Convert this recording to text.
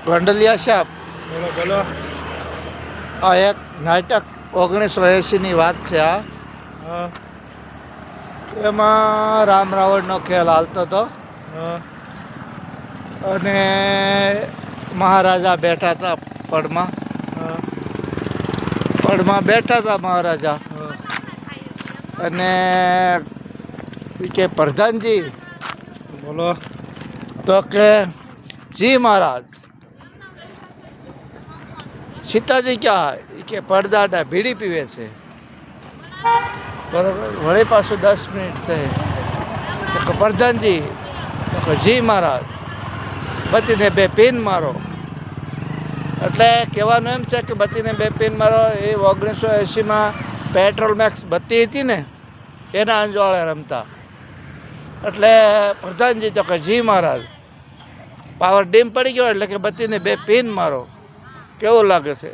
ગંડલિયા સાહેબ, બોલો બોલો. આ એક નાટક 1980ની વાત છે. હા એમાં રામ રાવણનો ખેલ હાલતો હતો હા અને મહારાજા બેઠા હતા પડમાં. હા પડમાં બેઠા હતા મહારાજા હા અને કે પ્રધાનજી બોલો. તો કે જી મહારાજ. સીતાજી ક્યાં? કે પડદાટા બીડી પીવે છે. બરાબર. વળી પાછું 10 મિનિટ થઈ તો કે પ્રધાનજી, તો કે જી મહારાજ, બતીને 2 પીન મારો. એટલે કહેવાનું એમ છે કે બત્તીને 2 પીન મારો. એ 1980માં પેટ્રોલ મેક્સ બત્તી હતી ને એના અંજવાળે રમતા. એટલે પ્રધાનજી, તો કે જી મહારાજ, પાવર ડીમ પડી ગયો એટલે કે બત્તીને 2 પીન મારો. કેવું લાગે છે?